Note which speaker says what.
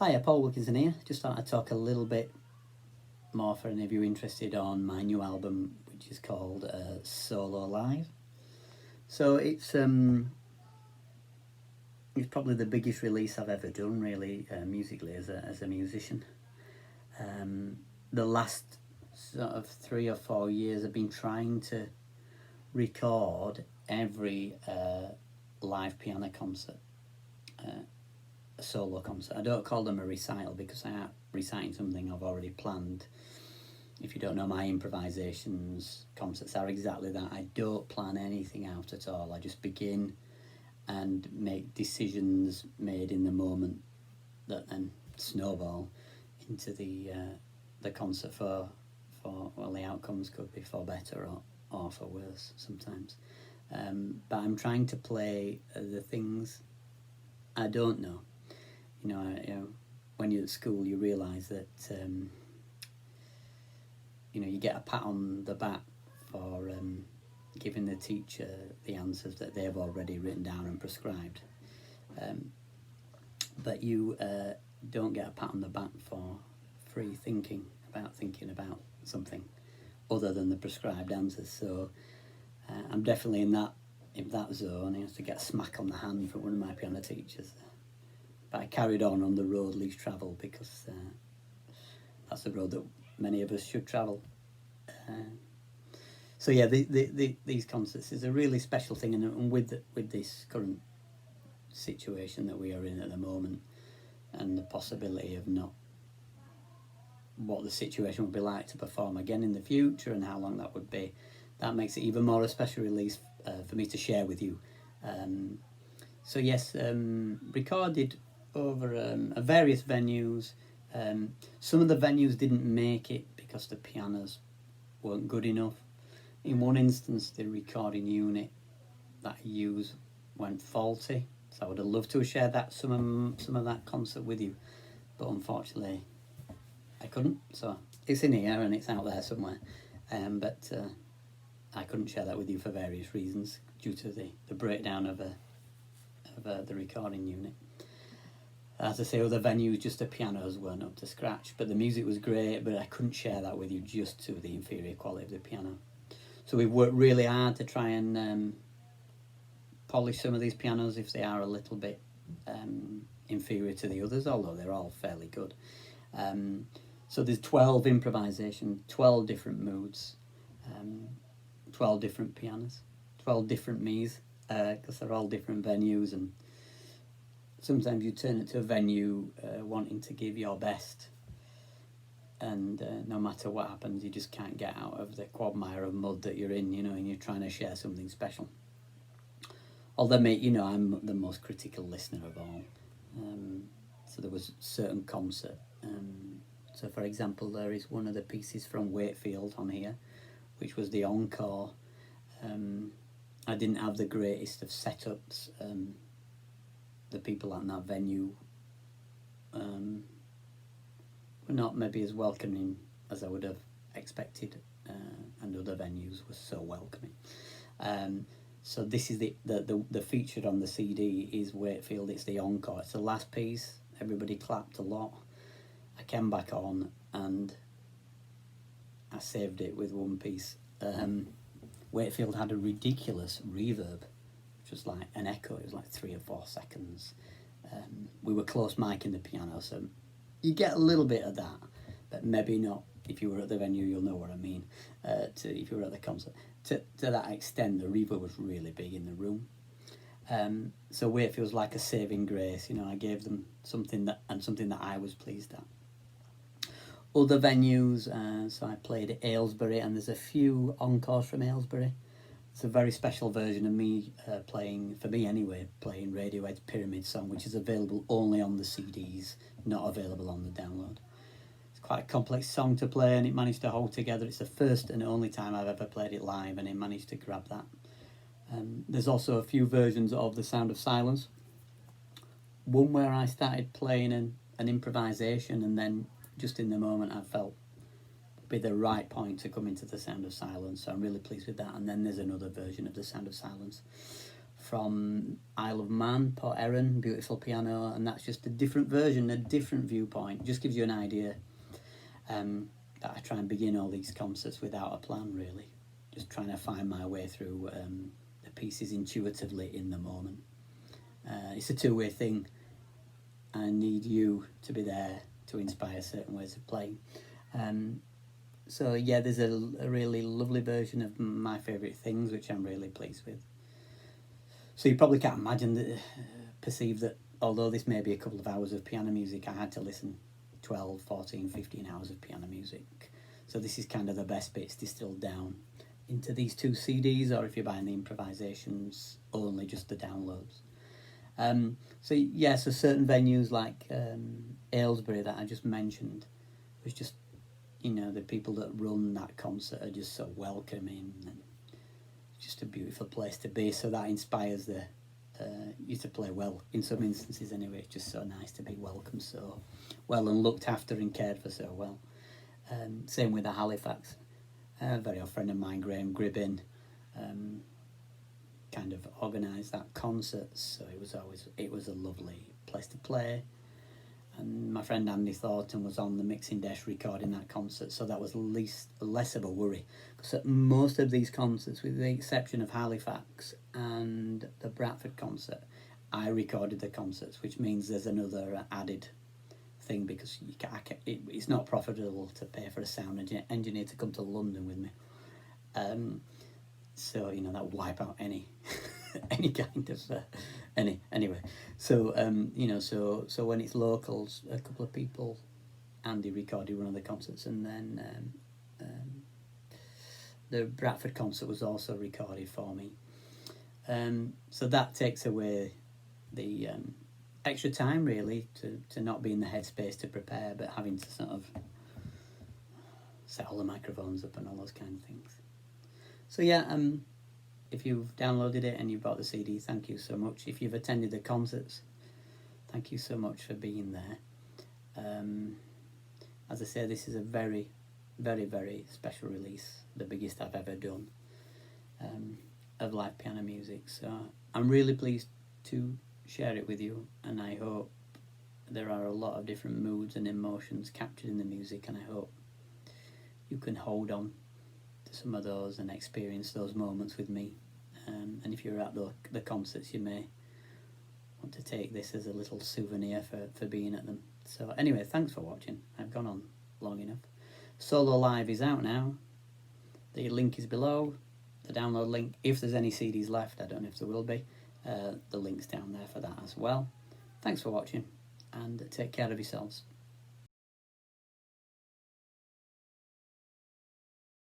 Speaker 1: Hiya, Paul Wilkinson here. Just thought I'd talk a little bit more for any of you interested on my new album, which is called Solo Live. So it's probably the biggest release I've ever done, really, musically as a musician. The last sort of 3 or 4 years, I've been trying to record every live piano concert. A solo concert. I don't call them a recital because I am reciting something I've already planned. If you don't know, my improvisations concerts are exactly that. I don't plan anything out at all. I just begin and make decisions made in the moment that then snowball into the concert for well, the outcomes could be for better or for worse sometimes. But I'm trying to play the things I don't know. You know, when you're at school, you realise that, you get a pat on the back for giving the teacher the answers that they've already written down and prescribed. But you don't get a pat on the back for free thinking about something other than the prescribed answers. So I'm definitely in that zone. I used to get a smack on the hand from one of my piano teachers. But I carried on the road least travelled because that's the road that many of us should travel. So yeah, these concerts is a really special thing, and with this current situation that we are in at the moment, and the possibility of not what the situation would be like to perform again in the future and how long that would be, that makes it even more a special release for me to share with you. So yes, recorded over various venues. Some of the venues didn't make it because the pianos weren't good enough. In one instance, the recording unit that I used went faulty, so I would have loved to have shared that some of that concert with you, but unfortunately I couldn't. So it's in here and it's out there somewhere, but I couldn't share that with you for various reasons due to the breakdown of the recording unit. As I say, other venues, just the pianos weren't up to scratch, but the music was great, but I couldn't share that with you just to the inferior quality of the piano. So we've worked really hard to try and polish some of these pianos if they are a little bit inferior to the others, although they're all fairly good. So there's 12 improvisations, 12 different moods, 12 different pianos, 12 different me's, because they're all different venues, and sometimes you turn it to a venue wanting to give your best, and no matter what happens, you just can't get out of the quagmire of mud that you're in, and you're trying to share something special. Although, mate, I'm the most critical listener of all. So there was a certain concert. So, for example, there is one of the pieces from Wakefield on here, which was the encore. I didn't have the greatest of setups. The people at that venue were not maybe as welcoming as I would have expected, and other venues were so welcoming. So this is the featured on the CD is Wakefield. It's the encore. It's the last piece. Everybody clapped a lot. I came back on and I saved it with one piece. Wakefield had a ridiculous reverb, which was like an echo. It was like 3 or 4 seconds. We were close micing the piano, so you get a little bit of that, but maybe not. If you were at the venue, you'll know what I mean. If you were at the concert, to that extent, the reverb was really big in the room. So Wakefield's like a saving grace. I gave them something that I was pleased at. Other venues, so I played at Aylesbury, and there's a few encores from Aylesbury. It's a very special version of me playing Radiohead's Pyramid Song, which is available only on the CDs, not available on the download. It's quite a complex song to play, and it managed to hold together. It's the first and only time I've ever played it live, and it managed to grab that. There's also a few versions of The Sound of Silence. One where I started playing an improvisation, and then just in the moment I felt be the right point to come into The Sound of Silence, so I'm really pleased with that. And then there's another version of The Sound of Silence from Isle of Man, Port Erin, beautiful piano, and that's just a different version, a different viewpoint. Just gives you an idea that I try and begin all these concerts without a plan, really. Just trying to find my way through the pieces intuitively in the moment. It's a two-way thing. I need you to be there to inspire certain ways of playing. So yeah, there's a really lovely version of my favourite things, which I'm really pleased with. So you probably can't perceive that although this may be a couple of hours of piano music, I had to listen 12, 14, 15 hours of piano music. So this is kind of the best bits distilled down into these 2 CDs, or if you're buying the improvisations, only just the downloads. So yeah, so certain venues like Aylesbury that I just mentioned was just, the people that run that concert are just so welcoming, and it's just a beautiful place to be. So that inspires you to play well in some instances anyway. It's just so nice to be welcomed so well and looked after and cared for so well. Same with the Halifax. A very old friend of mine, Graham Gribbin, kind of organised that concert, so it was a lovely place to play. And my friend Andy Thornton was on the mixing desk recording that concert, so that was less of a worry. Because at most of these concerts, with the exception of Halifax and the Bradford concert, I recorded the concerts, which means there's another added thing, because it's not profitable to pay for a sound engineer to come to London with me. So that would wipe out any any kind of anyway. So so when it's locals, a couple of people, Andy recorded one of the concerts, and then the Bradford concert was also recorded for me. So that takes away the extra time, really, to not be in the headspace to prepare, but having to sort of set all the microphones up and all those kind of things. So yeah, if you've downloaded it and you bought the CD, thank you so much. If you've attended the concerts, thank you so much for being there. As I say, this is a very, very, very special release, the biggest I've ever done, of live piano music. So I'm really pleased to share it with you, and I hope there are a lot of different moods and emotions captured in the music, and I hope you can hold on to some of those and experience those moments with me. And if you're at the concerts, you may want to take this as a little souvenir for being at them. So anyway, thanks for watching. I've gone on long enough. Solo Live is out now. The link is below, the download link. If there's any CDs left, I don't know if there will be, the link's down there for that as well. Thanks for watching, and take care of yourselves.